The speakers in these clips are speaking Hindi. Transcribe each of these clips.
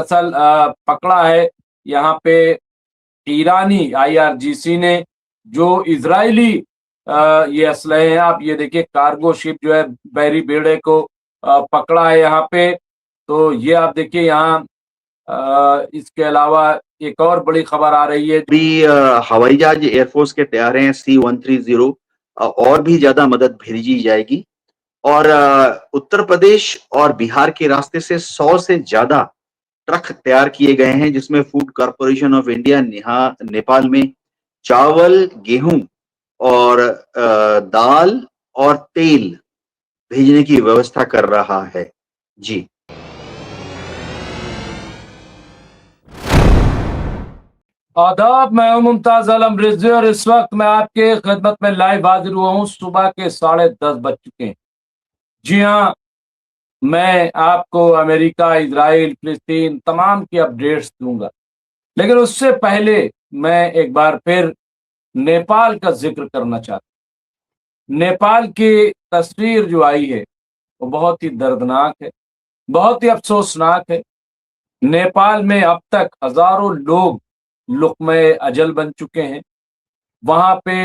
असल पकड़ा है यहाँ पे ईरानी आईआरजीसी ने, जो इजरायली ये असलहे हैं। आप ये देखिए, कार्गो शिप जो है बहरी बेड़े को पकड़ा है यहाँ पे। तो ये आप देखिए यहाँ इसके अलावा एक और बड़ी खबर आ रही है। भी हवाई जहाज एयरफोर्स के तैयार हैं C-130, और भी ज्यादा मदद भेजी जाएगी। और उत्तर प्रदेश और बिहार के रास्ते से 100 से ज्यादा ट्रक तैयार किए गए हैं, जिसमें food corporation of India Nepal में चावल, गेहूं और दाल और तेल भेजने की व्यवस्था कर रहा है। जी, आदाब, मैं हूं मुमताज आलम रिजवी और इस वक्त मैं आपके खिदमत में लाइव हाजिर हुआ हूं। सुबह के 10:30 बज चुके हैं। जी हाँ, मैं आपको अमेरिका, इजराइल, फिलिस्तीन तमाम की अपडेट्स दूंगा, लेकिन उससे पहले मैं एक बार फिर नेपाल का जिक्र करना चाहता हूं। नेपाल की तस्वीर जो आई है वो बहुत ही दर्दनाक है, बहुत ही अफसोसनाक है। नेपाल में अब तक हजारों लोग लुक़्मे अजल बन चुके हैं। वहां पे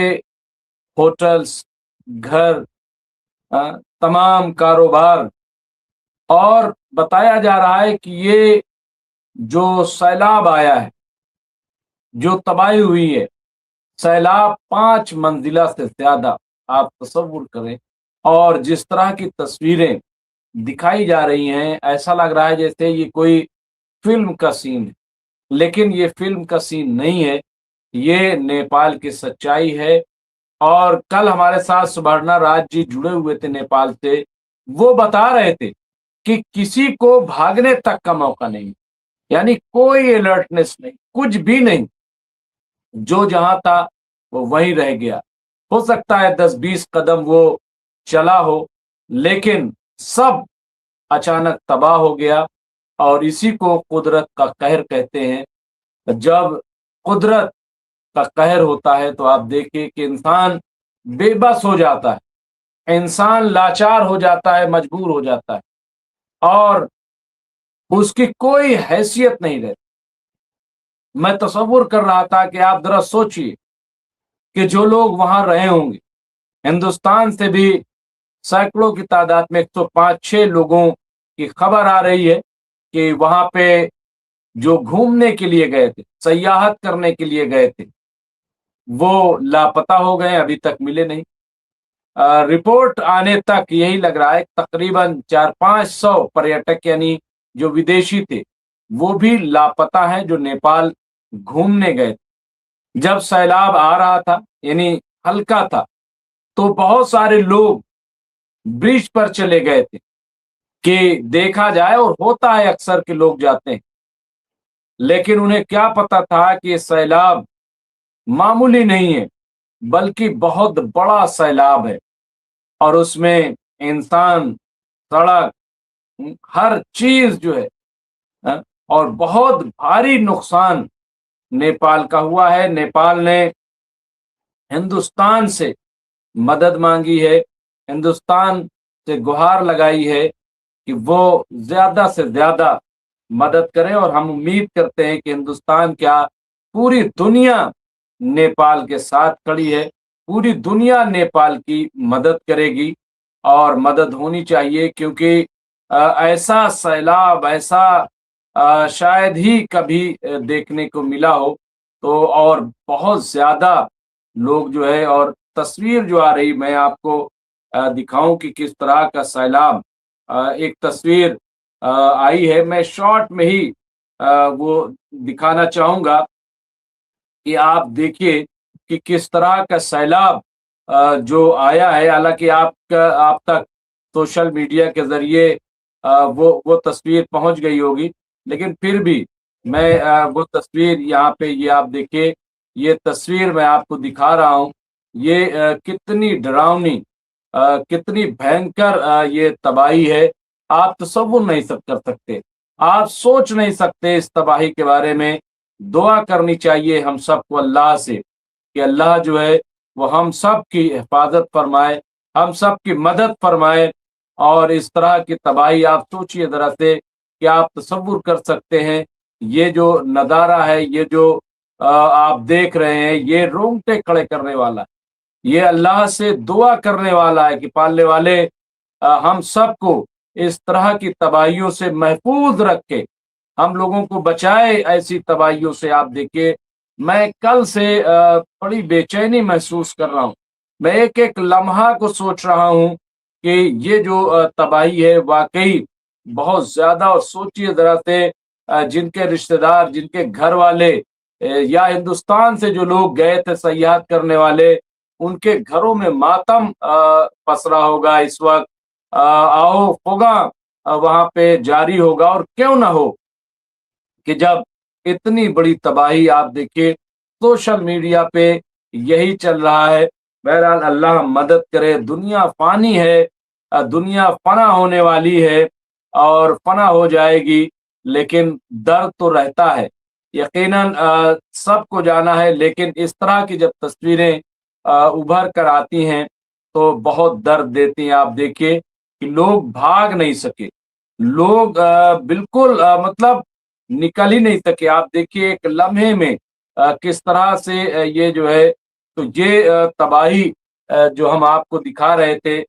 होटल्स, घर, तमाम कारोबार, और बताया जा रहा है कि ये जो सैलाब आया है, जो तबाही हुई है, सैलाब 5 मंजिला से ज्यादा, आप तसव्वुर करें। और जिस तरह की तस्वीरें दिखाई जा रही हैं, ऐसा लग रहा है जैसे ये कोई फिल्म का सीन है, लेकिन ये फिल्म का सीन नहीं है, ये नेपाल की सच्चाई है। और कल हमारे साथ सुबर्णा राज जी जुड़े हुए थे नेपाल से। वो बता रहे थे कि किसी को भागने तक का मौका नहीं, यानी कोई अलर्टनेस नहीं, कुछ भी नहीं। जो जहां था वो वहीं रह गया। हो सकता है 10-20 कदम वो चला हो, लेकिन सब अचानक तबाह हो गया। और इसी को कुदरत का कहर कहते हैं। जब कुदरत का कहर होता है तो आप देखिए कि इंसान बेबस हो जाता है, इंसान लाचार हो जाता है, मजबूर हो जाता है, और उसकी कोई हैसियत नहीं रहती। मैं तसव्वुर कर रहा था कि आप जरा सोचिए कि जो लोग वहां रहे होंगे, हिंदुस्तान से भी सैकड़ों की तादाद में 105-6 लोगों की खबर आ रही है कि वहां पे जो घूमने के लिए गए थे, सयाहत करने के लिए गए थे, वो लापता हो गए, अभी तक मिले नहीं। रिपोर्ट आने तक यही लग रहा है, तकरीबन 400-500 पर्यटक यानी जो विदेशी थे वो भी लापता हैं, जो नेपाल घूमने गए थे। जब सैलाब आ रहा था, यानी हल्का था, तो बहुत सारे लोग ब्रिज पर चले गए थे कि देखा जाए, और होता है अक्सर के लोग जाते हैं। लेकिन उन्हें क्या पता था कि ये सैलाब मामूली नहीं है, बल्कि बहुत बड़ा सैलाब है। और उसमें इंसान, सड़क, हर चीज जो है, हाँ, और बहुत भारी नुकसान नेपाल का हुआ है। नेपाल ने हिंदुस्तान से मदद मांगी है, हिंदुस्तान से गुहार लगाई है कि वो ज्यादा से ज्यादा मदद करें। और हम उम्मीद करते हैं कि हिंदुस्तान क्या, पूरी दुनिया नेपाल के साथ खड़ी है, पूरी दुनिया नेपाल की मदद करेगी। और मदद होनी चाहिए, क्योंकि ऐसा सैलाब, ऐसा शायद ही कभी देखने को मिला हो। तो और बहुत ज्यादा लोग जो है, और तस्वीर जो आ रही, मैं आपको दिखाऊं कि किस तरह का सैलाब, एक तस्वीर आई है, मैं शॉर्ट में ही वो दिखाना चाहूंगा कि आप देखिए कि किस तरह का सैलाब जो आया है। हालांकि आप तक सोशल मीडिया के जरिए वो तस्वीर पहुंच गई होगी, लेकिन फिर भी मैं वो तस्वीर यहाँ पे, ये आप देखिए, ये तस्वीर मैं आपको दिखा रहा हूँ। ये कितनी डरावनी, कितनी भयंकर ये तबाही है, आप तसव्वुर नहीं सब कर सकते, आप सोच नहीं सकते इस तबाही के बारे में। दुआ करनी चाहिए हम सबको अल्लाह से कि अल्लाह जो है वो हम सब की हिफाजत फरमाए, हम सब की मदद फरमाए। और इस तरह की तबाही आप सोचिए जरा से, क्या आप तसव्वुर कर सकते हैं, ये जो नज़ारा है, ये जो आप देख रहे हैं, ये रोंगटे खड़े करने वाला है। ये अल्लाह से दुआ करने वाला है कि पालने वाले हम सबको इस तरह की तबाहियों से महफूज रखे, हम लोगों को बचाए ऐसी तबाहियों से। आप देखिए, मैं कल से बड़ी बेचैनी महसूस कर रहा हूँ। मैं एक-एक लम्हा को सोच रहा हूँ कि ये जो तबाही है वाक़ई बहुत ज़्यादा, और सोचिए ज़रा से जिनके रिश्तेदार, जिनके घर वाले या हिंदुस्तान से जो लोग गए थे सयाहत करने वाले, उनके घरों में मातम पसरा होगा इस वक़्त। आओ फ़ुगा वहाँ पे जारी होगा, और क्यों ना हो कि जब इतनी बड़ी तबाही, आप देखिए सोशल मीडिया पे यही चल रहा है। बहरहाल अल्लाह मदद करे, दुनिया फ़ानी है, दुनिया फ़ना होने वाली है और फ़ना हो जाएगी, लेकिन दर्द तो रहता है। यकीनन सबको जाना है, लेकिन इस तरह की जब तस्वीरें उभर कर आती हैं, तो बहुत दर्द देती हैं। आप देखिए कि लोग भाग नहीं सके, लोग बिल्कुल मतलब निकल ही नहीं सके। आप देखिए एक लम्हे में किस तरह से ये जो है, तो ये तबाही जो हम आपको दिखा रहे थे,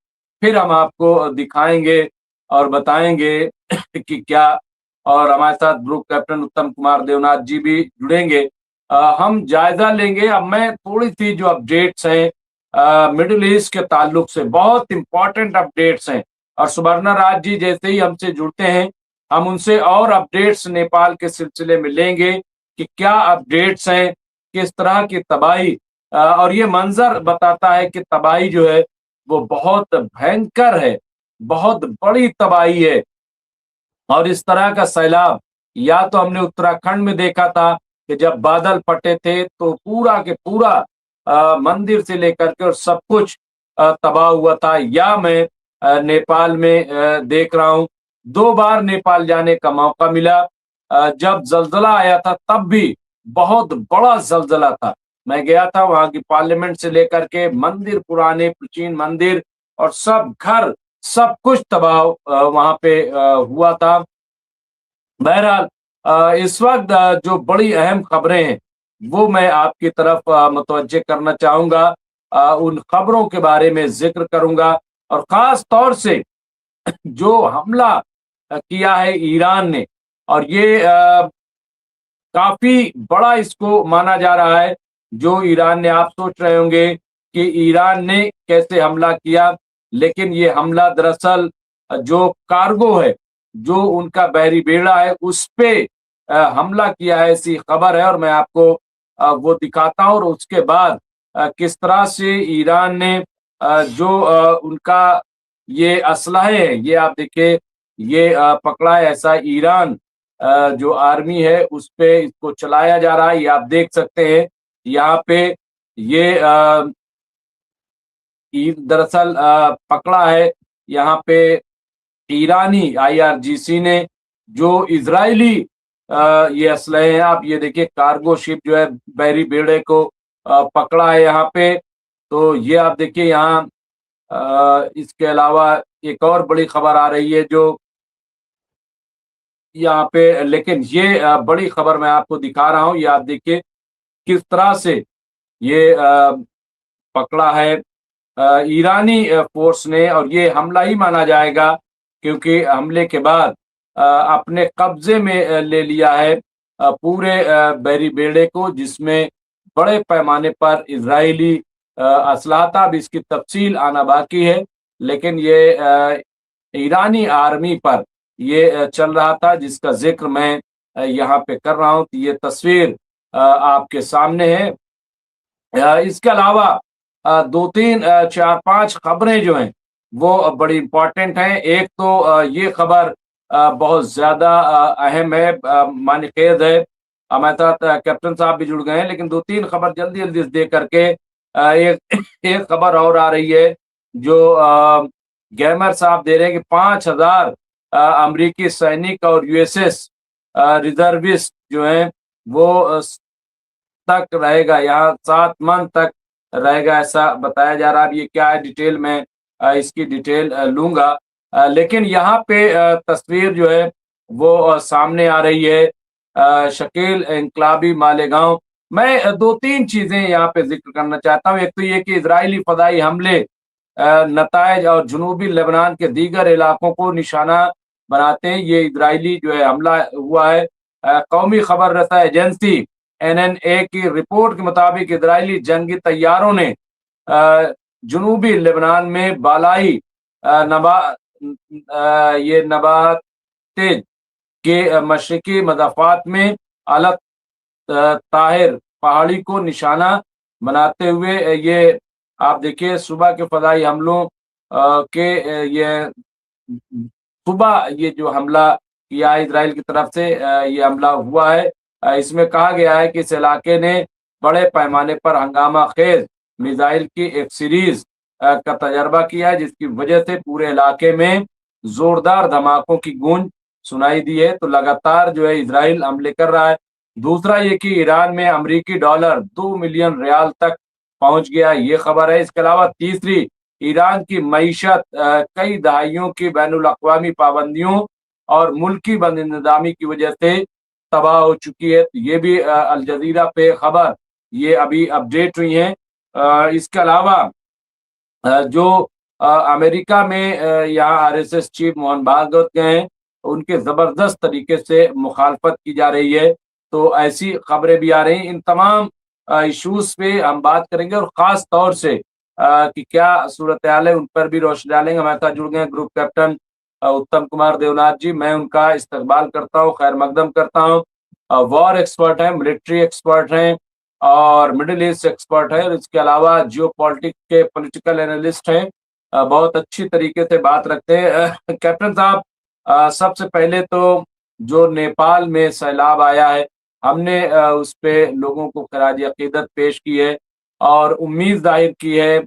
फिर हम आपको दिखाएँगे और बताएँगे कि क्या। और हमारे साथ ग्रुप कैप्टन उत्तम कुमार देवनाथ जी भी जुड़ेंगे। हम जायज़ा लेंगे। अब मैं थोड़ी-सी जो अपडेट्स हैं मिडल ईस्ट के ताल्लुक से, बहुत इम्पोर्टेंट अपडेट्स हैं, और सुपर्णा राज जी जैसे ही हमसे जुड़ते हैं, हम उनसे और अपडेट्स नेपाल के सिलसिले में लेंगे कि क्या अपडेट्स हैं, किस तरह की तबाही। और ये मंजर बताता है कि तबाही जो है वो बहुत भयंकर है, बहुत बड़ी तबाही है। और इस तरह का सैलाब या तो हमने उत्तराखंड में देखा था कि जब बादल फटे थे तो पूरा के पूरा मंदिर से लेकर के और सब कुछ तबाह हुआ था, या मैं नेपाल में देख रहा हूँ। 2 बार नेपाल जाने का मौका मिला। जब ज़लज़ला आया था तब भी बहुत बड़ा ज़लज़ला था। मैं गया था, वहाँ की पार्लियामेंट से लेकर के मंदिर, पुराने प्राचीन मंदिर और सब घर, सब कुछ तबाह वहाँ पे हुआ था। बहरहाल इस वक़्त जो बड़ी अहम खबरें हैं, वो मैं आपकी तरफ मुतवज्जे करना चाहूँगा। उन खबरों के बारे में ज़िक्र करूँगा, और ख़ास तौर से जो हमला किया है ईरान ने, और ये काफ़ी बड़ा इसको माना जा रहा है, जो ईरान ने, आप सोच रहे होंगे कि ईरान ने कैसे हमला किया, लेकिन ये हमला दरअसल जो कार्गो है, जो उनका बहरी बेड़ा है, उस पे हमला किया है, ऐसी खबर है। और मैं आपको वो दिखाता हूँ, और उसके बाद किस तरह से ईरान ने जो उनका ये असलहे है, ये आप देखिए, ये पकड़ा है। ऐसा ईरान जो आर्मी है उस पे इसको चलाया जा रहा है, ये आप देख सकते हैं। यहाँ पे ये दरअसल पकड़ा है यहाँ पे ईरानी आईआरजीसी ने, जो इजरायली ये असलहे हैं। आप ये देखिए, कार्गो शिप जो है बहरी बेड़े को पकड़ा है यहाँ पे। तो ये आप देखिए यहाँ इसके अलावा एक और बड़ी खबर आ रही है जो यहाँ पे, लेकिन ये बड़ी खबर मैं आपको दिखा रहा हूँ। ये आप देखिए किस तरह से ये पकड़ा है ईरानी फोर्स ने, और ये हमला ही माना जाएगा, क्योंकि हमले के बाद अपने कब्जे में ले लिया है पूरे बहरी बेड़े को, जिसमें बड़े पैमाने पर इजरायली असलाह था। अब इसकी तफसील आना बाकी है, लेकिन ये ईरानी आर्मी पर ये चल रहा था, जिसका जिक्र मैं यहाँ पे कर रहा हूँ। तो ये तस्वीर आपके सामने है। इसके अलावा 2-3 4-5 खबरें जो हैं वो बड़ी इम्पोर्टेंट हैं। एक तो ये खबर बहुत ज़्यादा अहम है, मानिखेज़ है। हमारे साथ कैप्टन साहब भी जुड़ गए हैं, लेकिन 2-3 खबर जल्दी-जल्दी से दे करके एक एक खबर और आ रही है, जो गैमर साहब दे रहे हैं कि 5,000 अमेरिकी सैनिक और यूएसएस रिजर्विस्ट जो हैं वो तक रहेगा, यहाँ 7 मंथ तक रहेगा, ऐसा बताया जा रहा है। अब ये क्या है डिटेल में, इसकी डिटेल लूँगा। लेकिन यहाँ पे तस्वीर जो है वो सामने आ रही है। शकील इनकलाबी मालेगांव। मैं दो तीन चीजें यहाँ पे जिक्र करना चाहता हूँ। एक तो ये कि इजरायली फदाई हमले नतायज और जनूबी लेबनान के दीगर इलाकों को निशाना बनाते हैं। ये इजरायली जो है हमला हुआ है। कौमी खबर रसा एजेंसी एनएनए की रिपोर्ट के मुताबिक इजरायली जंगी तैयारों ने जनूबी लेबनान में बालाई ये नबातेज के मशरकी मदाफात में अलग ताहिर पहाड़ी को निशाना बनाते हुए ये आप देखिए सुबह के फदाई हमलों के ये सुबह ये जो हमला किया है इजराइल की तरफ से ये हमला हुआ है। इसमें कहा गया है कि इस इलाके ने बड़े पैमाने पर हंगामा खेज मिसाइल की एक सीरीज का तजर्बा किया है, जिसकी वजह से पूरे इलाके में जोरदार धमाकों की गूंज सुनाई दी है। तो लगातार जो है इजराइल हमले कर रहा है। दूसरा ये कि ईरान में अमेरिकी डॉलर 2 मिलियन रियाल तक पहुंच गया, ये खबर है। इसके अलावा तीसरी, ईरान की मईशत कई दहाइयों की बैनुल अक़वामी पाबंदियों और मुल्की बदनिज़ामी की वजह से तबाह हो चुकी है। तो ये भी अल जज़ीरा पे खबर ये अभी अपडेट हुई है। इसके अलावा जो अमेरिका में यहाँ आरएसएस चीफ मोहन भागवत गए हैं, उनके जबरदस्त तरीके से मुखालफत की जा रही है। तो ऐसी खबरें भी आ रही हैं। इन तमाम इश्यूज पे हम बात करेंगे और खास तौर से कि क्या सूरत हाल है उन पर भी रोशनी डालेंगे। हमारे साथ जुड़ गए हैं ग्रुप कैप्टन उत्तम कुमार देवनाथ जी। मैं उनका इस्तकबाल करता हूँ, खैर मकदम करता हूँ। वॉर एक्सपर्ट हैं, मिलिट्री एक्सपर्ट हैं और मिडिल ईस्ट एक्सपर्ट है। इसके अलावा जियो पॉलिटिक्स के पॉलिटिकल एनालिस्ट हैं। बहुत अच्छी तरीके से बात रखते हैं। कैप्टन साहब, सबसे पहले तो जो नेपाल में सैलाब आया है, हमने उस पे लोगों को खराज अकीदत पेश की है और उम्मीद जाहिर की है,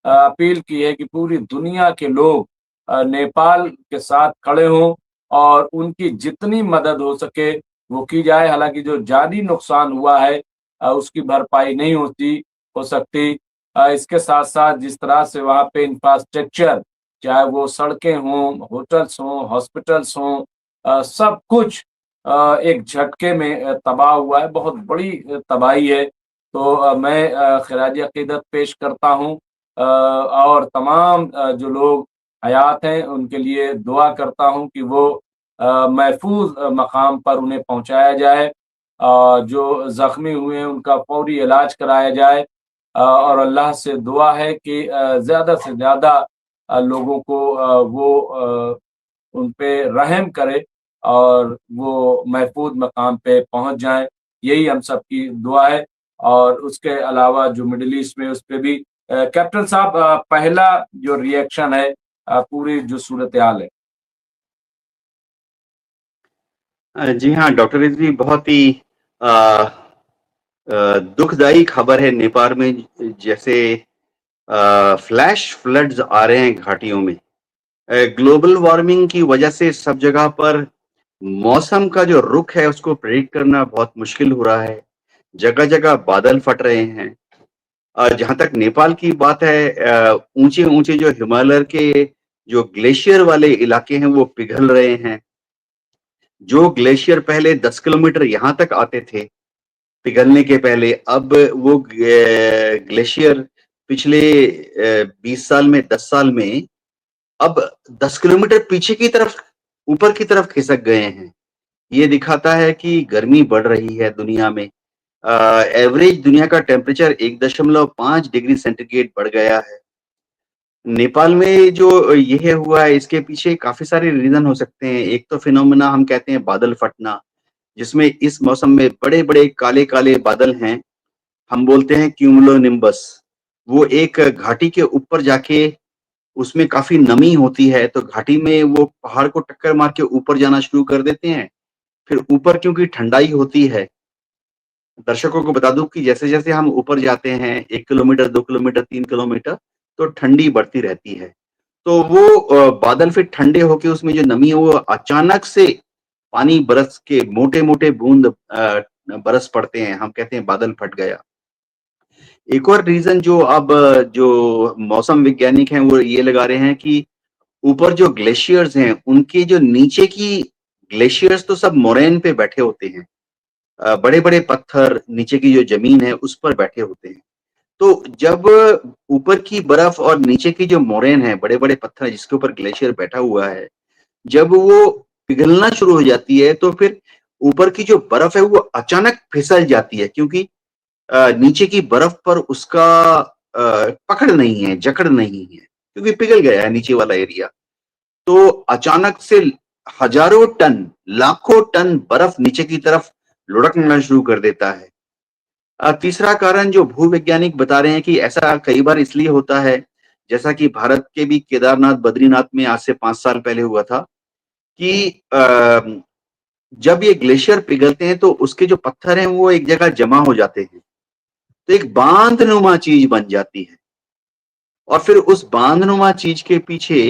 अपील की है कि पूरी दुनिया के लोग नेपाल के साथ खड़े हों और उनकी जितनी मदद हो सके वो की जाए। हालांकि जो जानी नुकसान हुआ है उसकी भरपाई नहीं हो सकती। इसके साथ साथ जिस तरह से वहाँ पे इंफ्रास्ट्रक्चर, चाहे वो सड़कें हों, होटल्स हों, हॉस्पिटल्स हों, सब कुछ एक झटके में तबाह हुआ है। बहुत बड़ी तबाही है। तो मैं खिराज अकीदत पेश करता हूँ और तमाम जो लोग हयात हैं उनके लिए दुआ करता हूँ कि वो महफूज मकाम पर उन्हें पहुँचाया जाए। जो ज़ख्मी हुए हैं उनका फौरी इलाज कराया जाए और अल्लाह से दुआ है कि ज़्यादा से ज़्यादा लोगों को वो उन पे रहम करे और वो महफूज मकाम पे पहुंच जाएं। यही हम सबकी दुआ है। और उसके अलावा जो मिडिल ईस्ट में उस पे भी कैप्टन साहब पहला जो रिएक्शन है पूरी जो सूरत हाल है। जी हाँ डॉक्टर रिजवी, बहुत ही दुखदाई खबर है। नेपाल में जैसे फ्लैश फ्लड्स आ रहे हैं घाटियों में। ग्लोबल वार्मिंग की वजह से सब जगह पर मौसम का जो रुख है उसको प्रेडिक्ट करना बहुत मुश्किल हो रहा है। जगह जगह बादल फट रहे हैं। जहाँ तक नेपाल की बात है, ऊंचे ऊंचे जो हिमालय के जो ग्लेशियर वाले इलाके हैं वो पिघल रहे हैं। जो ग्लेशियर पहले 10 किलोमीटर यहाँ तक आते थे पिघलने के पहले, अब वो ग्लेशियर पिछले 20 साल में, 10 साल में अब 10 किलोमीटर पीछे की तरफ, ऊपर की तरफ खिसक गए हैं। ये दिखाता है कि गर्मी बढ़ रही है दुनिया में। एवरेज दुनिया का टेम्परेचर 1.5 डिग्री सेंटीग्रेड बढ़ गया है। नेपाल में जो ये हुआ है इसके पीछे काफी सारे रीजन हो सकते हैं। एक तो फिनोमेना हम कहते हैं बादल फटना, जिसमें इस मौसम में बड़े बड़े काले काले बादल हैं, हम बोलते हैं क्यूमुलोनिम्बस। वो एक घाटी के ऊपर जाके उसमें काफी नमी होती है, तो घाटी में वो पहाड़ को टक्कर मार के ऊपर जाना शुरू कर देते हैं। फिर ऊपर क्योंकि ठंडाई होती है, दर्शकों को बता दूं कि जैसे जैसे हम ऊपर जाते हैं 1 किलोमीटर, 2 किलोमीटर, 3 किलोमीटर, तो ठंडी बढ़ती रहती है। तो वो बादल फिर ठंडे होके उसमें जो नमी है वो अचानक से पानी बरस के मोटे मोटे बूंद बरस पड़ते हैं, हम कहते हैं बादल फट गया। एक और रीजन जो अब जो मौसम वैज्ञानिक हैं वो ये लगा रहे हैं कि ऊपर जो ग्लेशियर्स हैं उनके जो नीचे की ग्लेशियर्स तो सब मोरेन पे बैठे होते हैं, बड़े बड़े पत्थर नीचे की जो जमीन है उस पर बैठे होते हैं। तो जब ऊपर की बर्फ और नीचे की जो मोरेन है, बड़े बड़े पत्थर जिसके ऊपर ग्लेशियर बैठा हुआ है, जब वो पिघलना शुरू हो जाती है तो फिर ऊपर की जो बर्फ है वो अचानक फिसल जाती है, क्योंकि नीचे की बर्फ पर उसका पकड़ नहीं है, जकड़ नहीं है, क्योंकि पिघल गया है नीचे वाला एरिया। तो अचानक से हजारों टन, लाखों टन बर्फ नीचे की तरफ लुढ़कना शुरू कर देता है। तीसरा कारण जो भूवैज्ञानिक बता रहे हैं कि ऐसा कई बार इसलिए होता है, जैसा कि भारत के भी केदारनाथ, बद्रीनाथ में आज से 5 साल पहले हुआ था कि जब ये ग्लेशियर पिघलते हैं तो उसके जो पत्थर हैं वो एक जगह जमा हो जाते हैं, तो एक बांधनुमा चीज बन जाती है और फिर उस बांधनुमा चीज के पीछे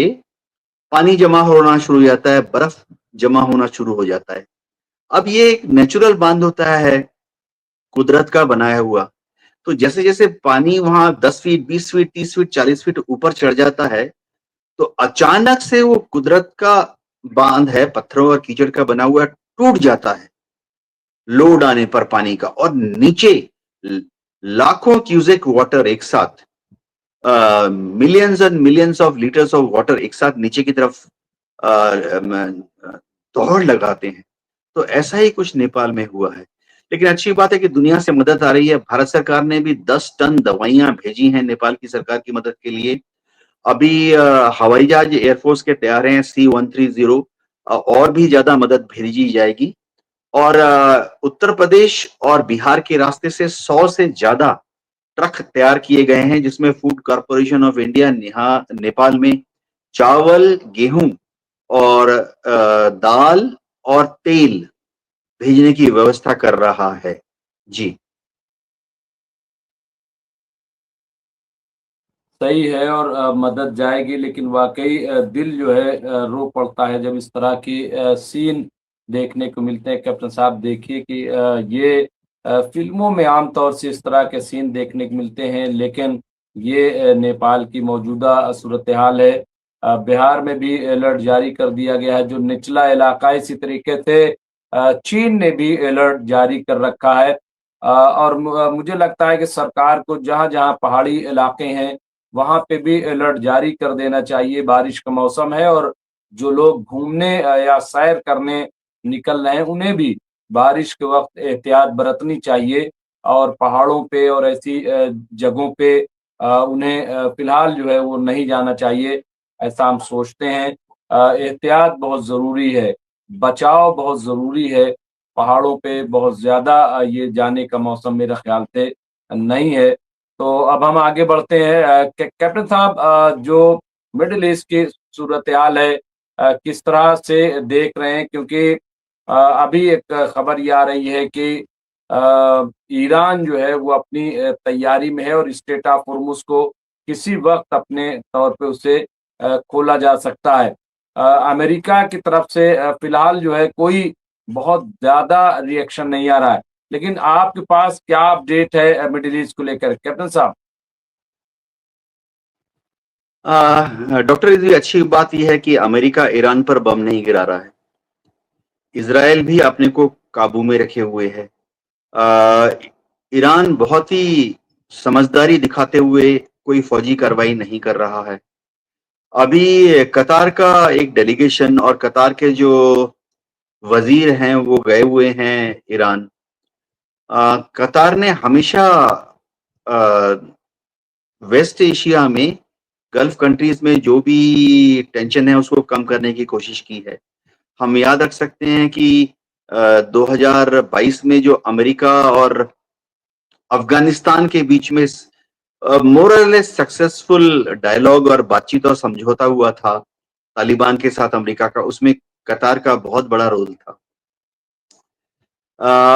पानी जमा होना शुरू हो जाता है, बर्फ जमा होना शुरू हो जाता है। अब ये एक नेचुरल बांध होता है, कुदरत का बनाया हुआ। तो जैसे-जैसे पानी वहां 10 फीट, 20 फीट, 30 फीट, 40 फीट ऊपर चढ़ जाता है, तो अचानक से वो कुदरत का बांध है, पत्थरों और कीचड़ का बना हुआ, टूट जाता है लोड आने पर पानी का, और नीचे लाखों क्यूसेक वाटर एक साथ, millions and millions of litres of water एक साथ नीचे की तरफ दौड़ लगाते हैं। तो ऐसा ही कुछ नेपाल में हुआ है। लेकिन अच्छी बात है कि दुनिया से मदद आ रही है। भारत सरकार ने भी 10 टन दवाइयां भेजी हैं नेपाल की सरकार की मदद के लिए। अभी हवाई जहाज एयरफोर्स के तैयार हैं C-130, और भी ज्यादा मदद भेजी जाएगी। और उत्तर प्रदेश और बिहार के रास्ते से 100 से ज्यादा ट्रक तैयार किए गए हैं, जिसमें food corporation of India Nepal में चावल, गेहूं और दाल और तेल भेजने की व्यवस्था कर रहा है। जी। सही है, और मदद जाएगी, लेकिन वाकई दिल जो है रो पड़ता है जब इस तरह की सीन देखने को मिलते हैं। कैप्टन साहब, देखिए कि ये फिल्मों में आमतौर से इस तरह के सीन देखने को मिलते हैं, लेकिन ये नेपाल की मौजूदा सूरत हाल है। बिहार में भी अलर्ट जारी कर दिया गया है, जो निचला इलाका है। इसी तरीके से चीन ने भी अलर्ट जारी कर रखा है। और मुझे लगता है कि सरकार को जहाँ-जहाँ पहाड़ी इलाके हैं, वहाँ पे भी अलर्ट जारी कर देना चाहिए। बारिश का मौसम है, और जो लोग घूमने या सैर करने निकल रहे हैं, उन्हें भी बारिश के वक़्त एहतियात बरतनी चाहिए, और पहाड़ों पे और ऐसी जगहों पे उन्हें फ़िलहाल जो है वो नहीं जाना चाहिए, ऐसा हम सोचते हैं। एहतियात बहुत ज़रूरी है, बचाव बहुत ज़रूरी है। पहाड़ों पे बहुत ज़्यादा ये जाने का मौसम मेरे ख़्याल से नहीं है। तो अब हम आगे बढ़ते हैं। कैप्टन साहब, जो मिडल ईस्ट की सूरत-ए-हाल है, किस तरह से देख रहे हैं? क्योंकि अभी एक खबर ये आ रही है कि ईरान जो है वो अपनी तैयारी में है, और स्ट्रेट ऑफ होर्मुज़ को किसी वक़्त अपने तौर पे उसे खोला जा सकता है। अमेरिका की तरफ से फ़िलहाल जो है कोई बहुत ज़्यादा रिएक्शन नहीं आ रहा है। लेकिन आपके पास क्या अपडेट है मिडल ईस्ट को लेकर, कैप्टन साहब? डॉक्टर, जी, अच्छी बात यह है कि अमेरिका ईरान पर बम नहीं गिरा रहा है। इज़राइल भी अपने को काबू में रखे हुए है। ईरान बहुत ही समझदारी दिखाते हुए कोई फौजी कार्रवाई नहीं कर रहा है। अभी कतार का एक डेलीगेशन और कतार के जो वजीर हैं वो गए हुए हैं ईरान। कतार ने हमेशा वेस्ट एशिया में, गल्फ कंट्रीज में जो भी टेंशन है उसको कम करने की कोशिश की है। हम याद रख सकते हैं कि 2022 में जो अमेरिका और अफगानिस्तान के बीच में मोर और लेस सक्सेसफुल डायलॉग और बातचीत और समझौता हुआ था तालिबान के साथ अमेरिका का, उसमें कतार का बहुत बड़ा रोल था।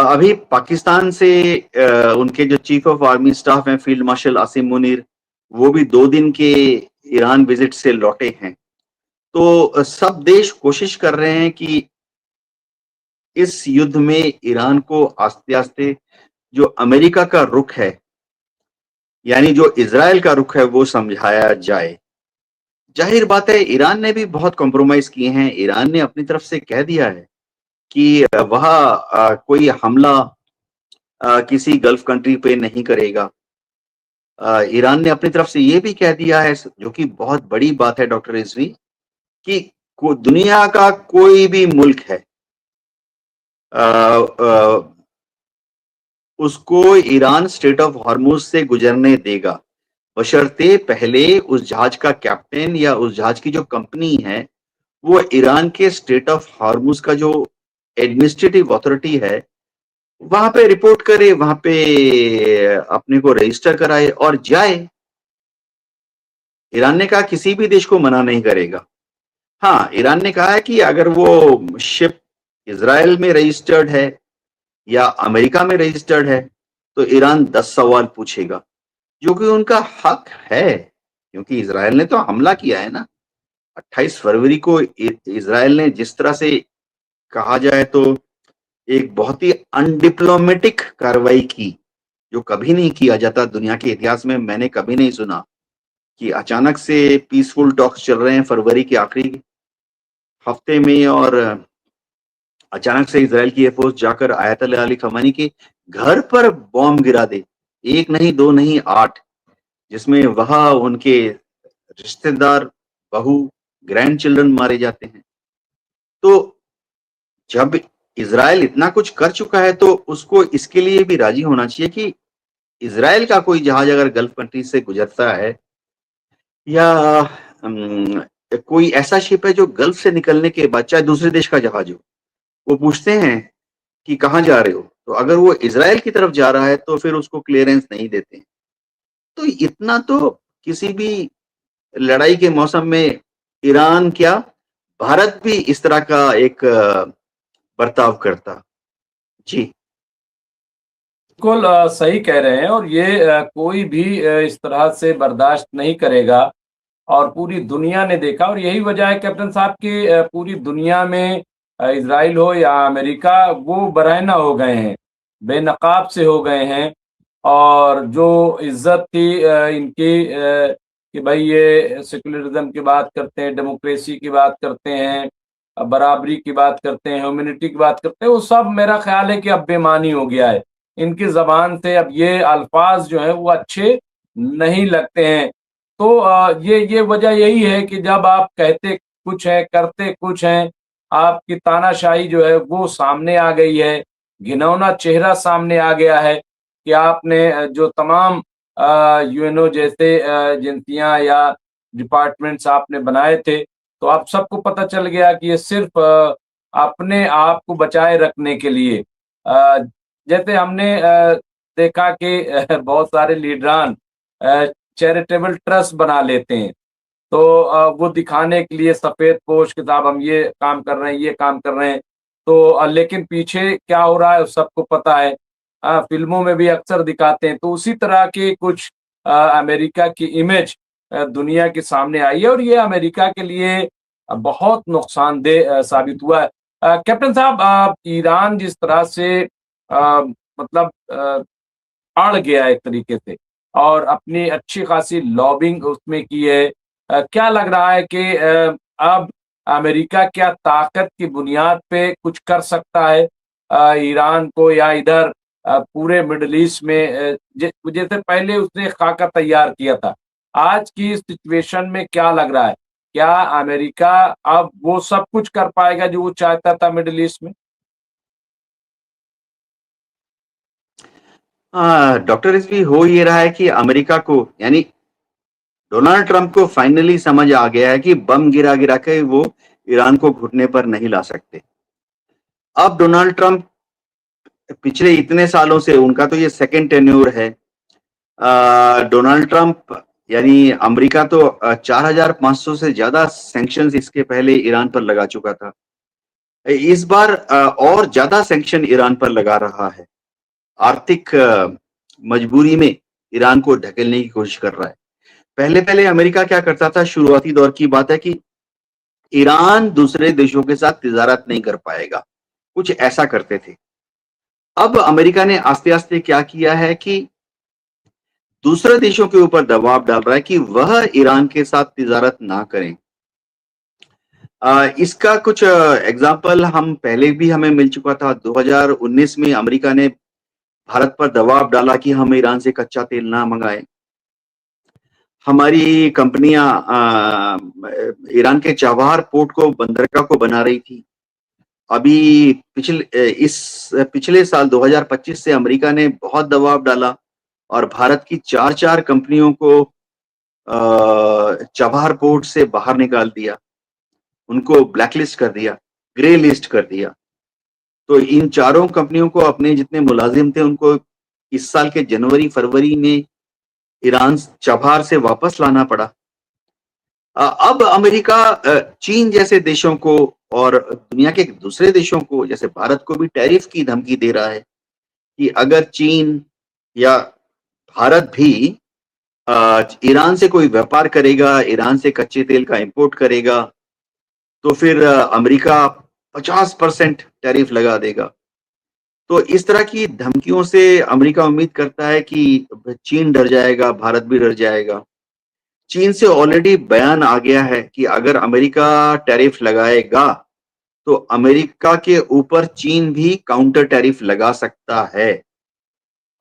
अभी पाकिस्तान से उनके जो चीफ ऑफ आर्मी स्टाफ हैं फील्ड मार्शल आसिम मुनीर, वो भी 2 दिन के ईरान विजिट से लौटे हैं। तो सब देश कोशिश कर रहे हैं कि इस युद्ध में ईरान को आस्ते आस्ते जो अमेरिका का रुख है, यानी जो इजराइल का रुख है, वो समझाया जाए। जाहिर बात है ईरान ने भी बहुत कॉम्प्रोमाइज किए हैं। ईरान ने अपनी तरफ से कह दिया है कि वह कोई हमला किसी गल्फ कंट्री पे नहीं करेगा। ईरान ने अपनी तरफ से ये भी कह दिया है, जो कि बहुत बड़ी बात है डॉक्टर रिजवी, कि दुनिया का कोई भी मुल्क है अ, अ, उसको ईरान स्ट्रेट ऑफ हॉर्मुज से गुजरने देगा, बशर्ते पहले उस जहाज का कैप्टन या उस जहाज की जो कंपनी है वो ईरान के स्ट्रेट ऑफ हॉर्मुज का जो एडमिनिस्ट्रेटिव अथॉरिटी है वहां पे रिपोर्ट करे, वहां पे अपने को रजिस्टर कराए और जाए। ईरान ने कहा किसी भी देश को मना नहीं करेगा। हाँ, ईरान ने कहा है कि अगर वो शिप इजराइल में रजिस्टर्ड है या अमेरिका में रजिस्टर्ड है तो ईरान 10 सवाल पूछेगा, जो कि उनका हक है, क्योंकि इजराइल ने तो हमला किया है ना। 28 फरवरी को इजराइल ने जिस तरह से कहा जाए तो एक बहुत ही अनडिप्लोमेटिक कार्रवाई की, जो कभी नहीं किया जाता दुनिया के इतिहास में। मैंने कभी नहीं सुना कि अचानक से पीसफुल टॉक्स चल रहे हैं फरवरी के आखिरी हफ्ते में और अचानक से इजराइल की एयरफोर्स जाकर आयतुल्लाह अली खमेनी के घर पर बॉम्ब गिरा दे। एक नहीं, दो नहीं, 8, जिसमें वह उनके रिश्तेदार, बहू, ग्रैंड चिल्ड्रन मारे जाते हैं। तो जब इजराइल इतना कुछ कर चुका है तो उसको इसके लिए भी राजी होना चाहिए कि इजराइल का कोई जहाज अगर गल्फ कंट्री से गुजरता है या कोई ऐसा शिप है जो गल्फ से निकलने के बाद, चाहे दूसरे देश का जहाज हो, वो पूछते हैं कि कहाँ जा रहे हो, तो अगर वो इजराइल की तरफ जा रहा है तो फिर उसको क्लियरेंस नहीं देते हैं। तो इतना तो किसी भी लड़ाई के मौसम में ईरान क्या, भारत भी इस तरह का एक बर्ताव करता। जी। बिल्कुल सही कह रहे हैं। और ये कोई भी इस तरह से बर्दाश्त नहीं करेगा। और पूरी दुनिया ने देखा, और यही वजह है कैप्टन साहब कि पूरी दुनिया में इजराइल हो या अमेरिका, वो बरहना हो गए हैं, बेनकाब से हो गए हैं। और जो इज्जत थी इनकी कि भाई ये सेकुलरिज्म की बात करते हैं, डेमोक्रेसी की बात करते हैं, बराबरी की बात करते हैं, ह्यूमैनिटी की बात करते हैं, वो सब मेरा ख्याल है कि अब बेमानी हो गया है इनकी जबान से। अब ये अल्फाज जो है वो अच्छे नहीं लगते हैं। तो ये वजह यही है कि जब आप कहते कुछ है, करते कुछ हैं, आपकी तानाशाही जो है वो सामने आ गई है, घिनौना चेहरा सामने आ गया है कि आपने जो तमाम यूएनओ जैसे एजेंसियां या डिपार्टमेंट्स आपने बनाए थे, तो आप सबको पता चल गया कि ये सिर्फ अपने आप को बचाए रखने के लिए, अ, जैसे हमने देखा कि बहुत सारे लीडरान चैरिटेबल ट्रस्ट बना लेते हैं, तो वो दिखाने के लिए सफेद पोश के साथ हम ये काम कर रहे हैं, ये काम कर रहे हैं। तो लेकिन पीछे क्या हो रहा है सबको पता है। फिल्मों में भी अक्सर दिखाते हैं। तो उसी तरह की कुछ अमेरिका की इमेज दुनिया के सामने आई है, और ये अमेरिका के लिए बहुत नुकसानदेह साबित हुआ है। कैप्टन साहब, ईरान जिस तरह से मतलब अड़ गया एक तरीके से, और अपनी अच्छी खासी लॉबिंग उसमें की है। क्या लग रहा है कि अब अमेरिका क्या ताकत की बुनियाद पे कुछ कर सकता है ईरान को, या इधर पूरे मिडल ईस्ट में जैसे पहले उसने खाका तैयार किया था, आज की सिचुएशन में क्या लग रहा है? क्या अमेरिका अब वो सब कुछ कर पाएगा जो वो चाहता था मिडल ईस्ट में? डॉक्टर रिजवी, हो ये रहा है कि अमेरिका को, यानी डोनाल्ड ट्रंप को फाइनली समझ आ गया है कि बम गिरा गिरा के वो ईरान को घुटने पर नहीं ला सकते। अब डोनाल्ड ट्रंप पिछले इतने सालों से, उनका तो ये सेकंड टेन्योर है, डोनाल्ड ट्रंप यानी अमेरिका तो 4,500 से ज्यादा सैंक्शंस इसके पहले ईरान पर लगा चुका था। इस बार और ज्यादा सैंक्शन ईरान पर लगा रहा है। आर्थिक मजबूरी में ईरान को ढकेलने की कोशिश कर रहा है। पहले पहले अमेरिका क्या करता था, शुरुआती दौर की बात है, कि ईरान दूसरे देशों के साथ तिजारत नहीं कर पाएगा, कुछ ऐसा करते थे। अब अमेरिका ने आस्ते आस्ते क्या किया है कि दूसरे देशों के ऊपर दबाव डाल रहा है कि वह ईरान के साथ तिजारत ना करें। इसका कुछ एग्जाम्पल हम पहले भी हमें मिल चुका था। 2019 में अमेरिका ने भारत पर दबाव डाला कि हम ईरान से कच्चा तेल ना मंगाएं। हमारी कंपनियां ईरान के चाबहार पोर्ट को बंदरगाह को बना रही थी। अभी पिछले साल 2025 से अमेरिका ने बहुत दबाव डाला और भारत की चार कंपनियों को चाबहार पोर्ट से बाहर निकाल दिया, उनको ब्लैकलिस्ट कर दिया, ग्रे लिस्ट कर दिया। तो इन चारों कंपनियों को अपने जितने मुलाजिम थे उनको इस साल के जनवरी फरवरी में ईरान चाबहार से वापस लाना पड़ा। अब अमेरिका चीन जैसे देशों को और दुनिया के दूसरे देशों को जैसे भारत को भी टैरिफ की धमकी दे रहा है कि अगर चीन या भारत भी ईरान से कोई व्यापार करेगा, ईरान से कच्चे तेल का इंपोर्ट करेगा, तो फिर अमेरिका 50% टैरिफ लगा देगा। तो इस तरह की धमकियों से अमेरिका उम्मीद करता है कि चीन डर जाएगा, भारत भी डर जाएगा। चीन से ऑलरेडी बयान आ गया है कि अगर अमेरिका टैरिफ लगाएगा तो अमेरिका के ऊपर चीन भी काउंटर टैरिफ लगा सकता है।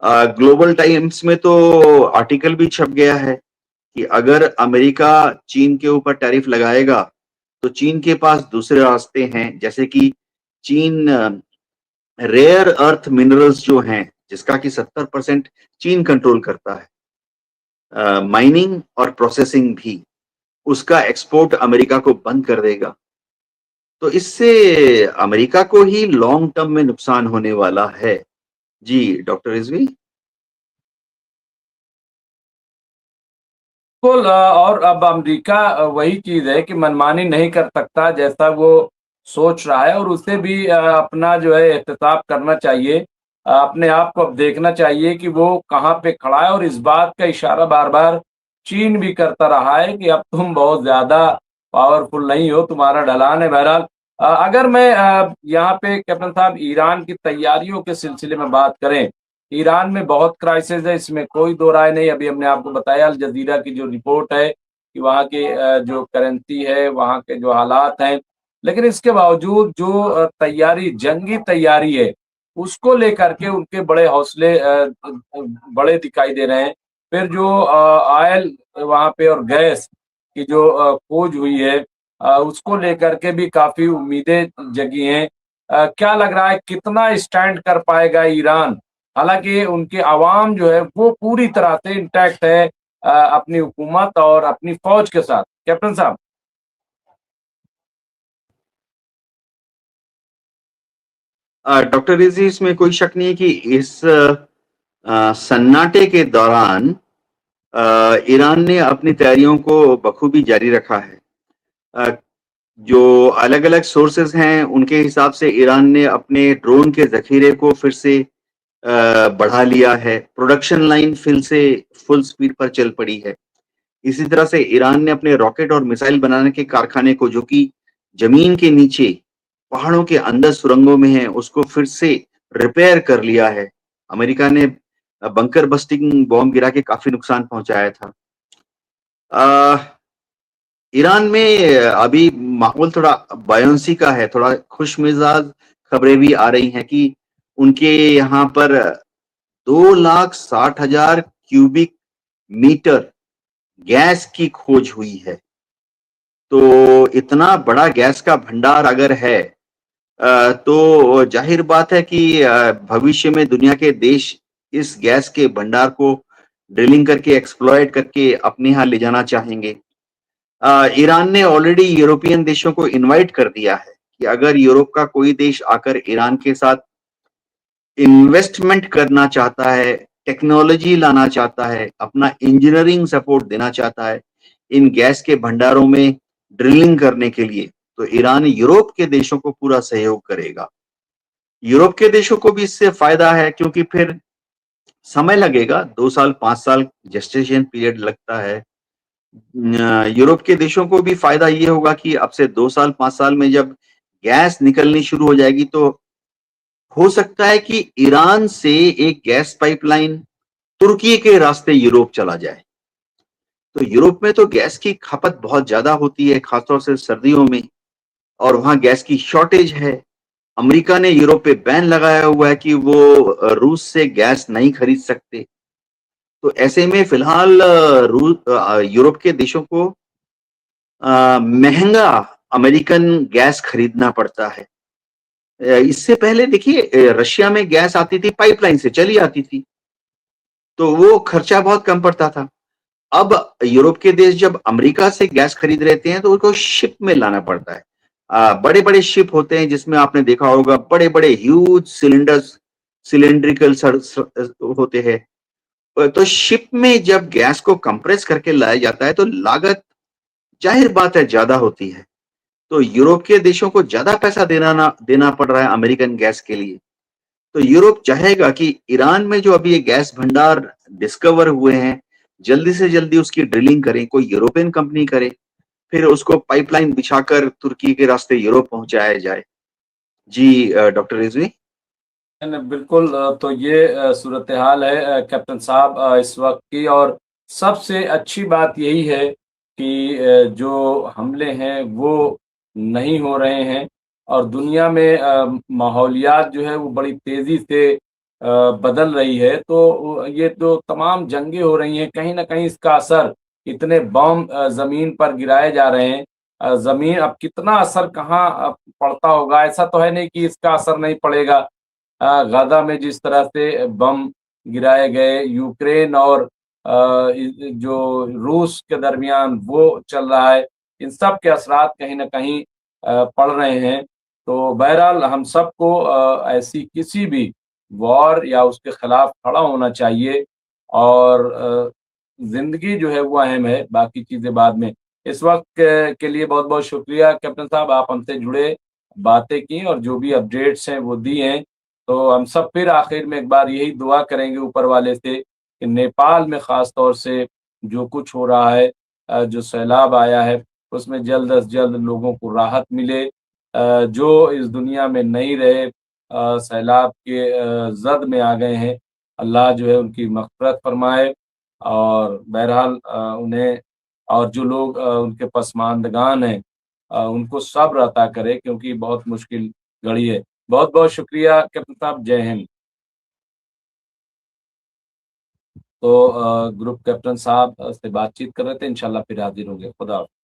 ग्लोबल टाइम्स में तो आर्टिकल भी छप गया है कि अगर अमेरिका चीन के ऊपर टैरिफ लगाएगा तो चीन के पास दूसरे रास्ते हैं, जैसे कि चीन रेयर अर्थ मिनरल्स जो हैं जिसका कि 70% चीन कंट्रोल करता है, माइनिंग और प्रोसेसिंग भी, उसका एक्सपोर्ट अमेरिका को बंद कर देगा। तो इससे अमेरिका को ही लॉन्ग टर्म में नुकसान होने वाला है। जी डॉक्टर रिजवी। बिल्कुल। और अब अमेरिका वही चीज है कि मनमानी नहीं कर सकता जैसा वो सोच रहा है, और उसे भी अपना जो है एहतिसाब करना चाहिए। अपने आप को अब देखना चाहिए कि वो कहाँ पे खड़ा है, और इस बात का इशारा बार बार चीन भी करता रहा है कि अब तुम बहुत ज्यादा पावरफुल नहीं हो, तुम्हारा ढलान है। बहरहाल अगर मैं यहाँ पे कैप्टन साहब ईरान की तैयारियों के सिलसिले में बात करें, ईरान में बहुत क्राइसिस है, इसमें कोई दो राय नहीं। अभी हमने आपको बताया अल जजीरा की जो रिपोर्ट है कि वहाँ की जो करेंसी है, वहाँ के जो हालात हैं, लेकिन इसके बावजूद जो तैयारी, जंगी तैयारी है, उसको लेकर के उनके बड़े हौसले बड़े दिखाई दे रहे हैं। फिर जो ऑयल वहाँ पे और गैस की जो खोज हुई है, उसको लेकर के भी काफी उम्मीदें जगी हैं। क्या लग रहा है कितना स्टैंड कर पाएगा ईरान? हालांकि उनके अवाम जो है वो पूरी तरह से इंटैक्ट है अपनी हुकूमत और अपनी फौज के साथ। कैप्टन साहब। डॉक्टर रिजवी, इसमें कोई शक नहीं है कि इस सन्नाटे के दौरान ईरान ने अपनी तैयारियों को बखूबी जारी रखा है। जो अलग अलग सोर्सेज हैं उनके हिसाब से ईरान ने अपने ड्रोन के जखीरे को फिर से बढ़ा लिया है। प्रोडक्शन लाइन फिर से फुल स्पीड पर चल पड़ी है। इसी तरह से ईरान ने अपने रॉकेट और मिसाइल बनाने के कारखाने को, जो कि जमीन के नीचे पहाड़ों के अंदर सुरंगों में है, उसको फिर से रिपेयर कर लिया है। अमेरिका ने बंकर बस्टिंग बॉम्ब गिरा के काफी नुकसान पहुंचाया था। ईरान में अभी माहौल थोड़ा बायोंसी का है, थोड़ा खुश मिजाज खबरें भी आ रही हैं कि उनके यहाँ पर 2,60,000 क्यूबिक मीटर गैस की खोज हुई है। तो इतना बड़ा गैस का भंडार अगर है तो जाहिर बात है कि भविष्य में दुनिया के देश इस गैस के भंडार को ड्रिलिंग करके, एक्सप्लॉयट करके अपने यहाँ ले जाना चाहेंगे। ईरान ने ऑलरेडी यूरोपियन देशों को इनवाइट कर दिया है कि अगर यूरोप का कोई देश आकर ईरान के साथ इन्वेस्टमेंट करना चाहता है, टेक्नोलॉजी लाना चाहता है, अपना इंजीनियरिंग सपोर्ट देना चाहता है इन गैस के भंडारों में ड्रिलिंग करने के लिए, तो ईरान यूरोप के देशों को पूरा सहयोग करेगा। यूरोप के देशों को भी इससे फायदा है क्योंकि फिर समय लगेगा, 2 साल 5 साल जेस्टेशन पीरियड लगता है। यूरोप के देशों को भी फायदा ये होगा कि अब से 2 साल 5 साल में जब गैस निकलनी शुरू हो जाएगी तो हो सकता है कि ईरान से एक गैस पाइपलाइन तुर्की के रास्ते यूरोप चला जाए। तो यूरोप में तो गैस की खपत बहुत ज्यादा होती है, खासतौर से सर्दियों में। और वहां गैस की शॉर्टेज है। अमेरिका ने यूरोप पे बैन लगाया हुआ है कि वो रूस से गैस नहीं खरीद सकते। तो ऐसे में फिलहाल यूरोप के देशों को महंगा अमेरिकन गैस खरीदना पड़ता है। इससे पहले देखिए रशिया में गैस आती थी पाइपलाइन से चली आती थी, तो वो खर्चा बहुत कम पड़ता था। अब यूरोप के देश जब अमेरिका से गैस खरीद रहते हैं तो उनको शिप में लाना पड़ता है। बड़े बड़े शिप होते हैं जिसमें आपने देखा होगा बड़े बड़े ह्यूज सिलेंड्रिकल होते हैं। तो शिप में जब गैस को कंप्रेस करके लाया जाता है तो लागत जाहिर बात है ज्यादा होती है। तो यूरोप के देशों को ज्यादा पैसा देना पड़ रहा है अमेरिकन गैस के लिए। तो यूरोप चाहेगा कि ईरान में जो अभी ये गैस भंडार डिस्कवर हुए हैं, जल्दी से जल्दी उसकी ड्रिलिंग करें, कोई यूरोपियन कंपनी करे, फिर उसको पाइपलाइन बिछाकर तुर्की के रास्ते यूरोप पहुंचाया जाए। जी डॉक्टर रिजवी। बिल्कुल। तो ये सूरत हाल है कैप्टन साहब इस वक्त की। और सबसे अच्छी बात यही है कि जो हमले हैं वो नहीं हो रहे हैं, और दुनिया में माहौलियात जो है वो बड़ी तेजी से बदल रही है। तो ये जो तमाम जंगें हो रही हैं, कहीं ना कहीं इसका असर, इतने बम जमीन पर गिराए जा रहे हैं, जमीन अब कितना असर कहाँ पड़ता होगा, ऐसा तो है नहीं कि इसका असर नहीं पड़ेगा। गाजा में जिस तरह से बम गिराए गए, यूक्रेन और जो रूस के दरमियान वो चल रहा है, इन सब के असरात कहीं ना कहीं पड़ रहे हैं। तो बहरहाल हम सबको ऐसी किसी भी वॉर या उसके खिलाफ खड़ा होना चाहिए। और जिंदगी जो है वो अहम है, बाकी चीजें बाद में। इस वक्त के लिए बहुत बहुत शुक्रिया कैप्टन साहब, आप हमसे जुड़े, बातें की और जो भी अपडेट्स हैं वो दी हैं। तो हम सब फिर आखिर में एक बार यही दुआ करेंगे ऊपर वाले से कि नेपाल में खास तौर से जो कुछ हो रहा है, जो सैलाब आया है, उसमें जल्द अज जल्द लोगों को राहत मिले। जो इस दुनिया में नहीं रहे, सैलाब के जद में आ गए हैं, अल्लाह जो है उनकी मग़फ़िरत फरमाए। और बहरहाल उन्हें, और जो लोग उनके पसमानदगान हैं, उनको सब्र अता करे, क्योंकि बहुत मुश्किल घड़ी है। बहुत बहुत शुक्रिया कैप्टन साहब, जय हिंद। तो ग्रुप कैप्टन साहब से बातचीत कर रहे थे, इंशाल्लाह फिर हाजिर होंगे। खुदा हाफ़िज़।